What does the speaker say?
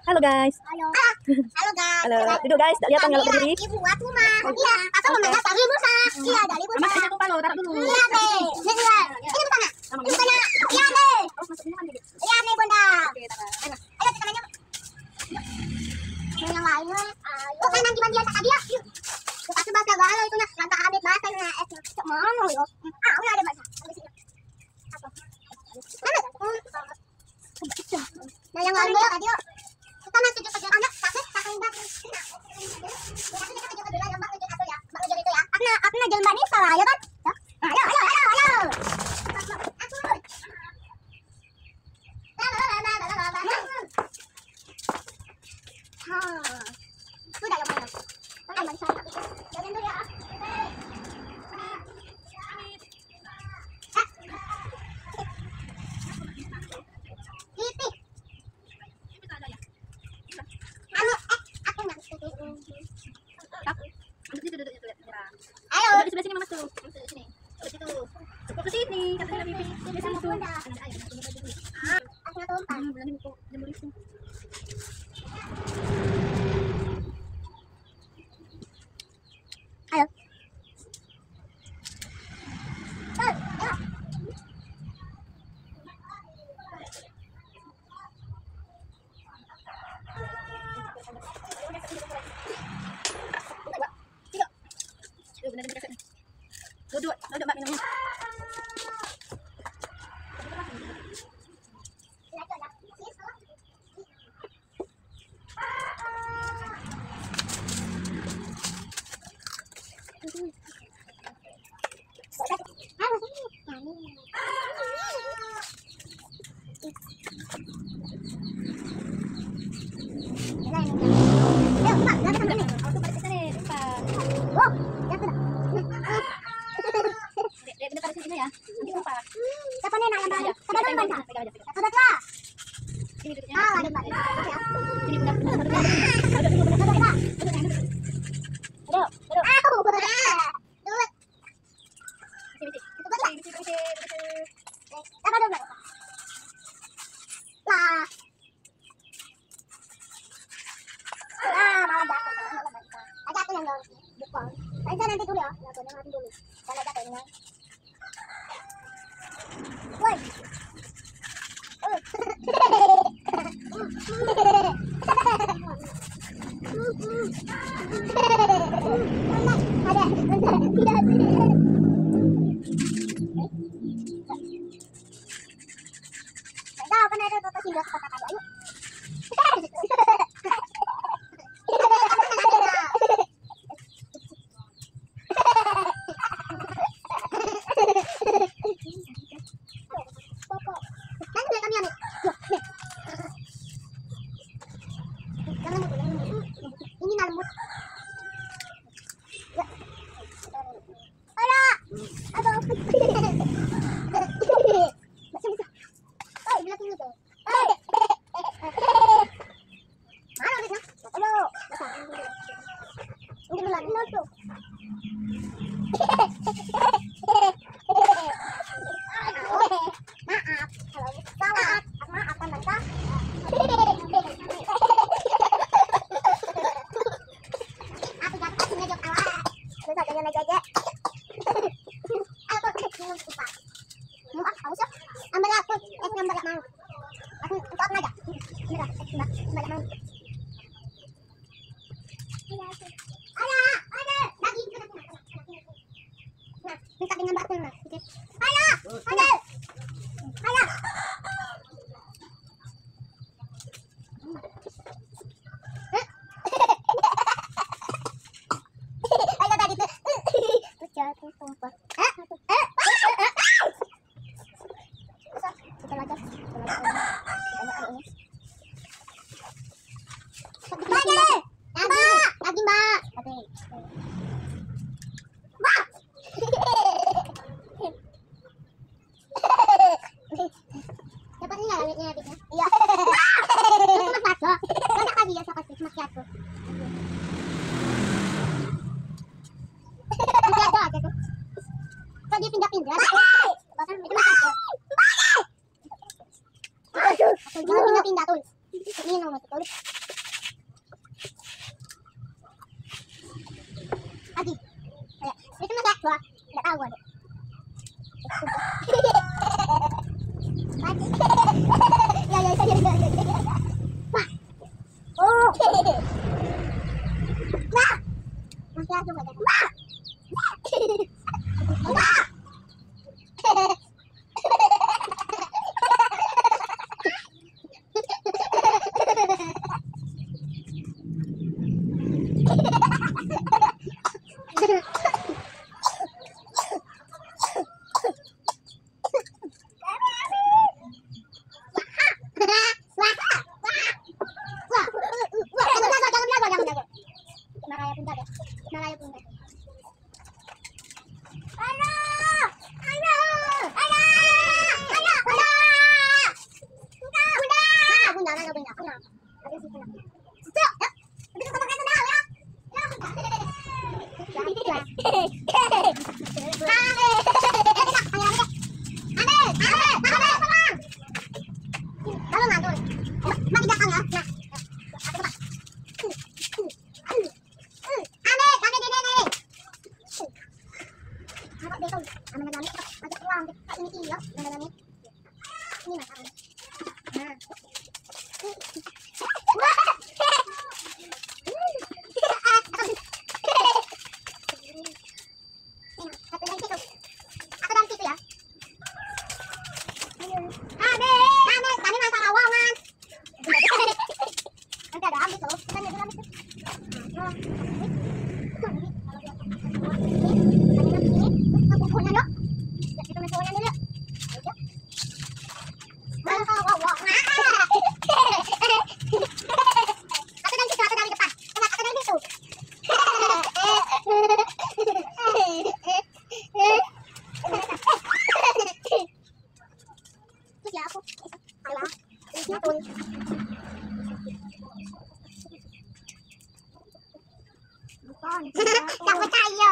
Halo guys. Halo. Halo guys. Halo. Duduk guys, lihat tanggal berdiri. Ibu buat rumah. Iya, atau memasak dari bursa. Iya, dari bursa. Mama kita tumpah lo, taruh dulu. Iya, Nih. Ini bukan. Ini bukan. Iya, Nih. Iya, Nih, Bunda. Oke, taruh. Ayo kita nanya. Yang lain. Kok kan nanti mandian tadi ya? Yuk. Kita coba segala itu nak. Lantak habis bahasa na es. Cok mana yo? Udah ada bahasa. Apa? Nah, yang lain tadi yuk. Kita nanti tunjuk ke anak, sakit, mbak. Kita tunjuk ke yang mbak tunjuk aku ya. Mbak tunjuk itu ya. Aku jalan mbak ini salah ya kan? Ayo. Udah ya mana? Kan mbak salah. Jalan dulu ya. Ayo. Di sebelah sini Mama tuh. Di sini. Di situ. Cukup ke sini. Katanya pipi. Di sana tuh. Aku tumpah. Belum itu. Jemur itu. Ayo. Duduk Mbak minumnya. Nanti dulu ya, nanti dulu. Kalau ada kayaknya. Woi. Dia pindah-pindah. Bahkan itu pindah-pindah tuh. Ini nomor betul. Adi. Itu mas ya, enggak tahu ada. Ya. Wah. Oh. Wah. Masih ada ada. Wah. Wah. Tak percaya.